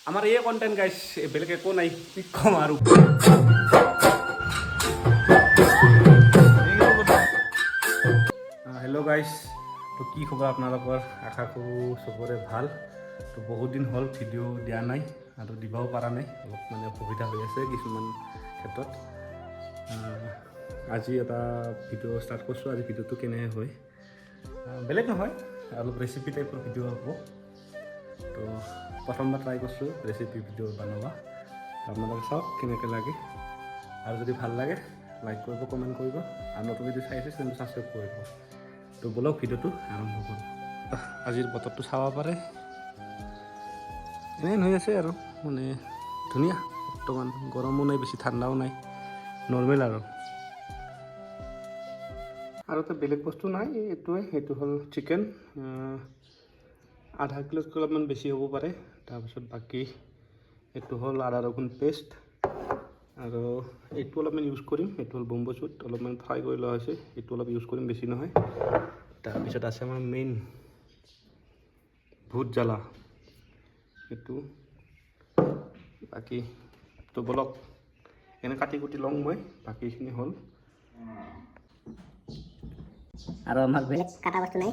আমাৰ এই কণ্টেণ্ট গাইছ বেলেগ একো নাই কি ক'ম আৰু হেল্ল' গাইছ তো কি খবৰ আপোনালোকৰ আশা কৰোঁ চবৰে ভাল তো বহুত দিন হ'ল ভিডিঅ' দিয়া নাই আৰু দিবও পৰা নাই অলপ মানে অসুবিধা হৈ আছে কিছুমান ক্ষেত্ৰত আজি এটা ভিডিঅ' ষ্টাৰ্ট কৰিছোঁ আজি ভিডিঅ'টো কেনে হয় বেলেগ নহয় অলপ ৰেচিপি টাইপৰ ভিডিঅ' হ'ব তো প্ৰথমবাৰ ট্ৰাই কৰিছোঁ ৰেচিপি ভিডিঅ' বনোৱা আপোনালোকে চাওক কেনেকৈ লাগে আৰু যদি ভাল লাগে লাইক কৰিব কমেণ্ট কৰিব আৰু নতুন যদি চাই আছে চেনেলটো ছাবস্ক্ৰাইব কৰিব তো বলক ভিডিঅ'টো আৰম্ভ কৰোঁ আজিৰ বতৰটো চাব পাৰে এনেই হৈ আছে আৰু মানে ধুনীয়া বৰ্তমান গৰমো নাই বেছি ঠাণ্ডাও নাই নৰ্মেল আৰু এটা বেলেগ বস্তু নাই এইটো হ'ল চিকেন আধা কিলোতকৈ অলপমান বেছি হ'ব পাৰে তাৰপিছত বাকী এইটো হ'ল আদা ৰগুন পেষ্ট আৰু এইটো অলপমান ইউজ কৰিম এইটো হ'ল বম্বে চুট অলপমান ফ্ৰাই কৰি লোৱা হৈছে এইটো অলপ ইউজ কৰিম বেছি নহয় তাৰপিছত আছে আমাৰ মেইন ভোট জ্বালা এইটো বাকী তো বলক এনে কাটি কুটি লওঁ মই বাকীখিনি হ'ল আৰু আমাৰ বেলেগ কাটা বস্তু নাই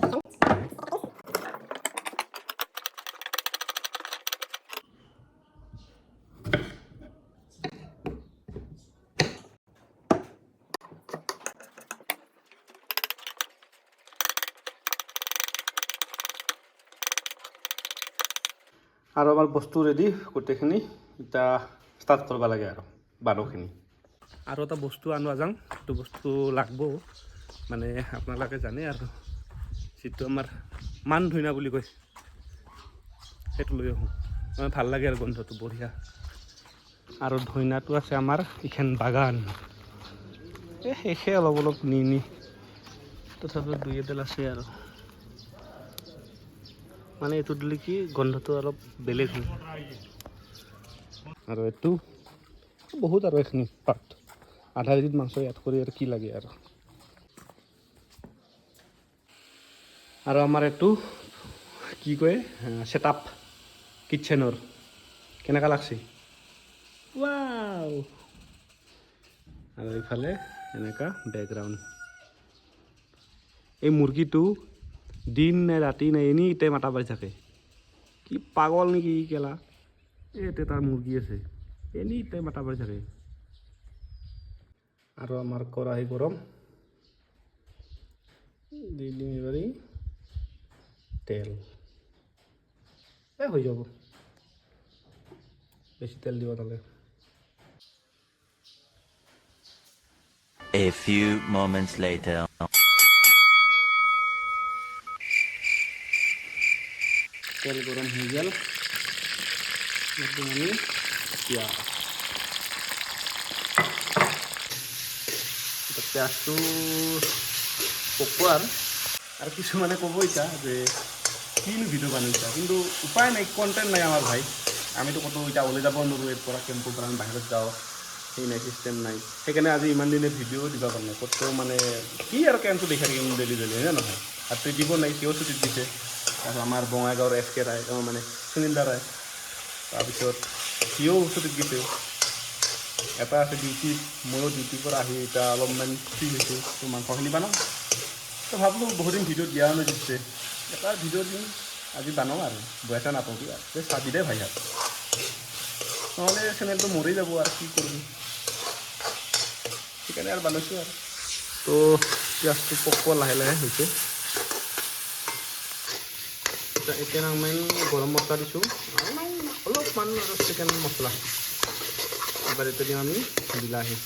আৰু আমাৰ বস্তু ৰেডি গোটেইখিনি এতিয়া ষ্টাৰ্ট কৰিব লাগে আৰু বাৰখিনি আৰু এটা বস্তু আনোৱা যাওঁ সেইটো বস্তু লাগব মানে আপোনালোকে জানে আৰু যিটো আমাৰ মান ধইনা বুলি কয় সেইটো লৈ আহোঁ মানে ভাল লাগে আৰু গোন্ধটো বঢ়িয়া আৰু ধইনাটো আছে আমাৰ এইখন বাগান শেষে অলপ অলপ নি তথাপিও দুই এডাল আছে আৰু মানে এইটো দিলে কি গন্ধটো অলপ বেলেগ হয় আৰু এইটো বহুত আৰু এইখিনি পাত আধা কেজিত মাংস এড কৰি আৰু কি লাগে আৰু আমাৰ এইটো কি কয় ছেটআপ কিটচেনৰ কেনেকুৱা লাগছে ৱাও আৰু এইফালে এনেকুৱা বেকগ্ৰাউণ্ড এই মুৰ্গীটো দিন নাই ৰাতি নাই এনি টাইম আটা পাৰি থাকে কি পাগল নেকি কেলা এইতে তাৰ মুৰ্গী আছে এনি টাইম আটা পাৰি থাকে আৰু আমাৰ কৰাহি গৰম দি দিম এবাৰি তেল হৈ যাব বেছি তেল দিব নালাগে A few moments later. তেল গৰম হৈ গেল আমি পিঁয়াজটো পকোৱাৰ আৰু কিছুমানে ক'ব এতিয়া যে কিনো ভিডিঅ' বনাইছা কিন্তু উপায় নাই কণ্টেণ্ট নাই আমাৰ ভাই আমিতো ক'তো এতিয়া ওলাই যাব নোৱাৰোঁ ইয়াৰ পৰা কেম্পৰ পৰা আমি বাহিৰত যাওঁ সেই নাই চিষ্টেম নাই সেইকাৰণে আজি ইমান দিনে ভিডিঅ' দিব পৰা নাই ক'তো মানে কি আৰু কেম্পটো দেখাই থাকিম ডেইলি হয়নে নহয় আৰু তই দিব নাই কিয় ছুটিত দিছে তাৰপিছত আমাৰ বঙাইগাঁৱৰ এছ কে ৰায় মানে সুনীল দাৰাই তাৰপিছত সিও ছুটিত দিছে এটা আছে ডিউটিত ময়ো ডিউটিৰ পৰা আহি এতিয়া অলপমান ফ্ৰী হৈছোঁ তো মাংসখিনি বনাওঁ তো ভাবিলোঁ বহুদিন ভিডিঅ' দিয়া নাই দিছে এটা ভিডিঅ' দিম আজি বনাওঁ আৰু বয়াটা নাপাবি আৰু চাবি দে ভাই আৰু নহ'লে চেনেলটো মৰি যাব আৰু কি কৰিবি সেইকাৰণে আৰু বনাইছোঁ আৰু তো পিঁয়াজটো পকোৱা লাহে লাহে হৈছে এতিয়া আমি গৰম মছলা দিছোঁ অলপমান আৰু চিকেন মছলা এবাৰ এতিয়া দিম আমি বিলাহী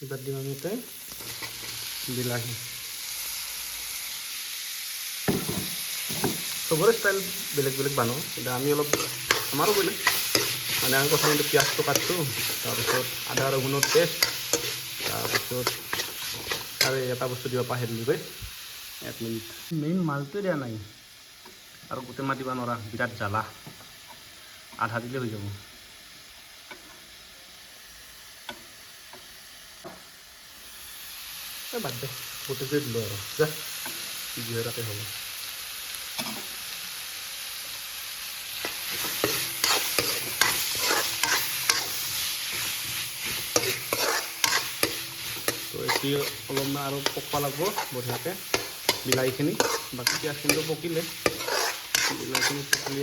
এবাৰ দিম আমি ইয়াতে বিলাহী চবৰে ষ্টাইল বেলেগ বেলেগ বানাওঁ এতিয়া আমি অলপ আমাৰো বেলেগ মানে আমি প্ৰথমতে পিঁয়াজটো কাটছোঁ তাৰপিছত আদা ৰগুনৰ পেষ্ট তাৰপিছত আৰু এটা বস্তু দিব পাহৰিলোঁ গৈ 1 মিনিট মেইন মালটোৱে দিয়া নাই আৰু গোটেই মাহ দিব নোৱাৰা বিৰাট জ্বালা আধা দিলে হৈ যাব বাদ দে গোটেইটোৱে দিলোঁ আৰু যা যি হয় তাতে হ'ব তো এতিয়া অলপমান আৰু পকবা লাগিব বঢ়িয়াকৈ বিলাহীখিনি, বাকী পিঁয়াজখিনিতো পকিলে, বিলাহীখিনি পকিলে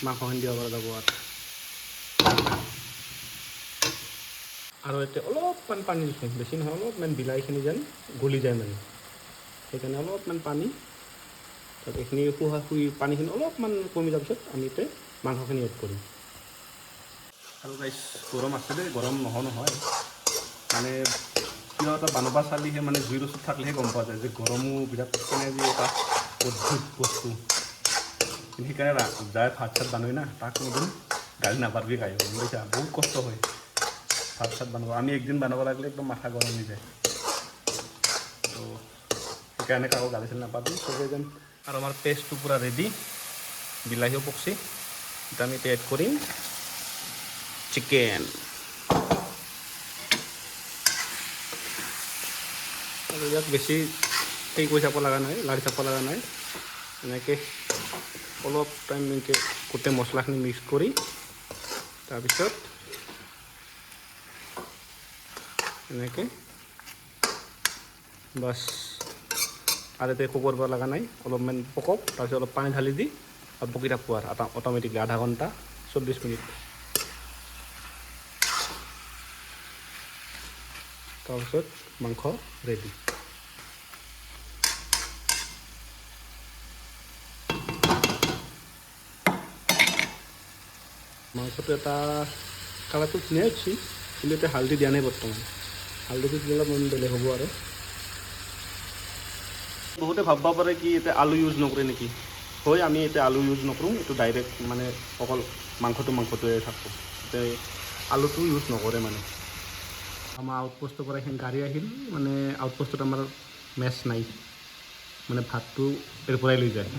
মাংসখিনি দিব পৰা যাব আৰু এতিয়া অলপমান পানী দিছোঁ, বেছি নহয়, অলপমান বিলাহীখিনি যেন গলি যায় মানে, সেইকাৰণে অলপমান পানী। তাৰপিছত এইখিনি পানীখিনি অলপমান কমি যোৱাৰ পিছত আমি এতিয়া মাংসখিনি এড কৰিম। আৰু গাইছ গৰম আছে দেই, গৰম নহয় মানে কিয় এটা বানবা চালিহে মানে জুইৰ ওচৰত থাকিলেহে গম পোৱা যায় যে গৰমো বিৰাট কেনে যে এটা অদ্ভুত বস্তু। সেইকাৰণে যায় ভাত চাত বানোই না, তাক কোনোদিন গালি নাপাৰবি খাই, বুজিছা, বহুত কষ্ট হয় ভাত চাত বনাব। আমি একদিন বনাব লাগিলে একদম মাথা গৰম হৈ যায়। তো সেইকাৰণে কাকো গালি চালি নাপাবি চবেই যেন। আৰু আমাৰ পেষ্টটো পূৰা ৰেডি, বিলাহীও পকছি, এতিয়া আমি এড কৰিম চিকেন। আৰু ইয়াত বেছি সেই কৰি চাব লগা নাই, লাৰি চাব লগা নাই, এনেকৈ অলপ টাইম এনেকৈ গোটেই মছলাখিনি মিক্স কৰি তাৰপিছত এনেকৈ বাছ, আৰু এতিয়া একো কৰিব লগা নাই, অলপমান পকক, তাৰপিছত অলপ পানী ঢালি দি আৰু পকি থাকোঁ আৰু অট'মেটিকলি আধা ঘণ্টা 40 মিনিট। তাৰপিছত মাংস ৰেডি। মাংসটো এটা কালাৰটো ধুনীয়া হৈছে, কিন্তু এতিয়া হালধি দিয়া নাই বৰ্তমান, হালধিটো দিলে অলপমান বেলেগ হ'ব। আৰু বহুতে ভাবিব পাৰে কি এতিয়া আলু ইউজ নকৰে নেকি, হয় আমি এতিয়া আলু ইউজ নকৰোঁ, এইটো ডাইৰেক্ট মানে অকল মাংসটোৱে থাকোঁ, এতিয়া আলুটো ইউজ নকৰে মানে। আমাৰ আউটপোষ্টৰ পৰা এখন গাড়ী আহিল, মানে আউটপোষ্টত আমাৰ মেচ নাই, মানে ভাতটো ইয়াৰ পৰাই লৈ যায়।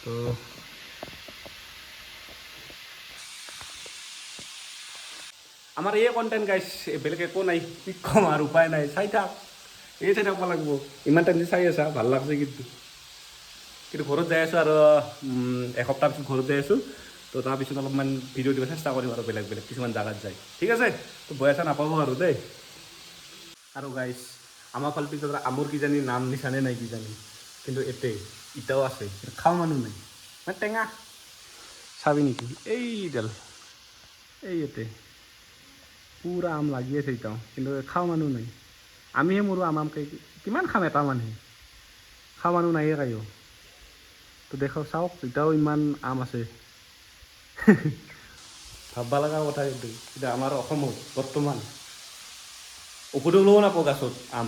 তো আমাৰ এই কণ্টেণ্ট গাইছ, বেলেগ একো নাই, কি ক'ম আৰু, উপায় নাই, চাই থাক, এই চাই থাকিব লাগিব। ইমান টাইম চাই আছা, ভাল লাগছে কিন্তু ঘৰত যাই আছোঁ আৰু এসপ্তাহ পিছত ঘৰত যাই আছোঁ। তো তাৰপিছত অলপমান ভিডিঅ' দিব চেষ্টা কৰিম আৰু বেলেগ কিছুমান জাগাত যায়, ঠিক আছে। তো বৈ আছা নাপাব আৰু দেই। আৰু গাইছ আমাৰ ফালে পিছত আমৰ কিজানি নাম নিচানে নাই কিজানি, কিন্তু ইটাও আছে, খাওঁ মানুহ নাই, মানে টেঙা চাবি নেকি, এইডাল এই পূৰা আম লাগি আছে এতিয়াও, কিন্তু খাওঁ মানুহ নাই। আমিহে মৰোঁ আমকে, কিমান খাম এটা মানুহে, খাওঁ মানুহ নাইয়ে কায়ো। তো দেখক চাওক, এতিয়াও ইমান আম আছে। ভাববা লগা কথা কিন্তু এতিয়া আমাৰ অসমত বৰ্তমান ঔষধলৈও নাপাওঁ গাছত আম।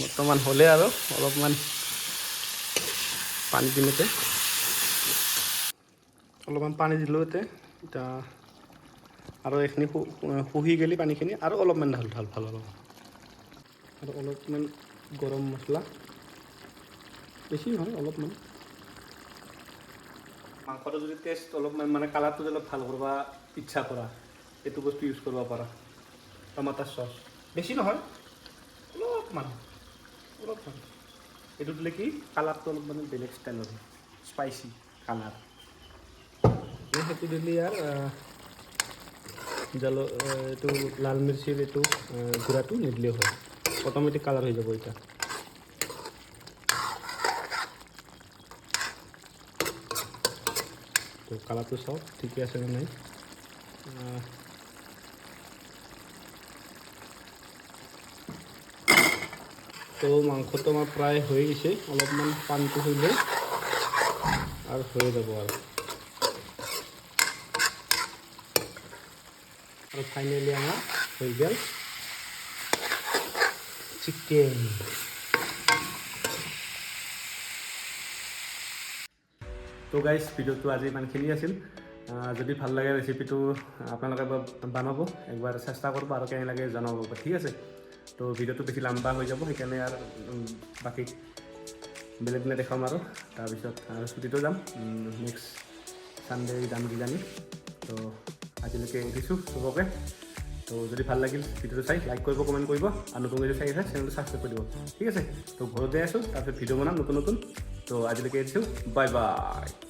বৰ্তমান হ'লে আৰু অলপমান পানী দিমতে, অলপমান পানী দিলোঁ এতিয়া আৰু এইখিনি শুহি গ'লে পানীখিনি আৰু অলপমান ঢাল ভাল অলপ, আৰু অলপমান গৰম মছলা, বেছি নহয় অলপমান। মাংসটো যদি টেষ্ট অলপমান মানে কালাৰটো অলপ ভাল কৰিব ইচ্ছা কৰা, এইটো বস্তু ইউজ কৰিব পাৰা, টমাটাৰ চচ, বেছি নহয়, অলপমান এইটো দিলে কি কালাৰটো অলপ মানে বেলেগ ষ্টাইলৰ হয়, স্পাইচি কালাৰ। সেইটো দিলে আৰু এইটো লাল মিৰ্চিৰ এইটো গুড়াটো নিদিলেও হয়, অট'মেটিক কালাৰ হৈ যাব এতিয়া। তো কালাৰটো চাওক ঠিকে আছে নে নাই। তো মাংসটো আমাৰ প্ৰায় হৈ গৈছে, অলপমান পানীটো হ'লে আৰু হৈ যাব আৰু ফাইনেলি আমাৰ হৈ গ'ল চিকেন। তো গাইজ ভিডিঅ'টো আজি ইমানখিনি আছিল। যদি ভাল লাগে ৰেচিপিটো আপোনালোকে বনাব, একবাৰ চেষ্টা কৰিব আৰু কেনে লাগে জনাব, ঠিক আছে। তো ভিডিঅ'টো বেছি লম্বা হৈ যাব, সেইকাৰণে আৰু বাকী বেলেগ দিনা দেখাম আৰু তাৰপিছত আৰু ছুটীটো যাম, নেক্সট ছানডে যাম কিজানি। তো আজিলৈকে এৰিছোঁ চবকে। তো যদি ভাল লাগিল ভিডিঅ'টো চাই লাইক কৰিব কমেণ্ট কৰিব আৰু নতুন যদি চাই আছে চেনেলটো ছাবস্ক্ৰাইব কৰি দিব ঠিক আছে তো ঘৰত যাই আছোঁ তাৰপিছত ভিডিঅ' বনাম নতুন নতুন তো আজিলৈকে এৰিছোঁ বাই বাই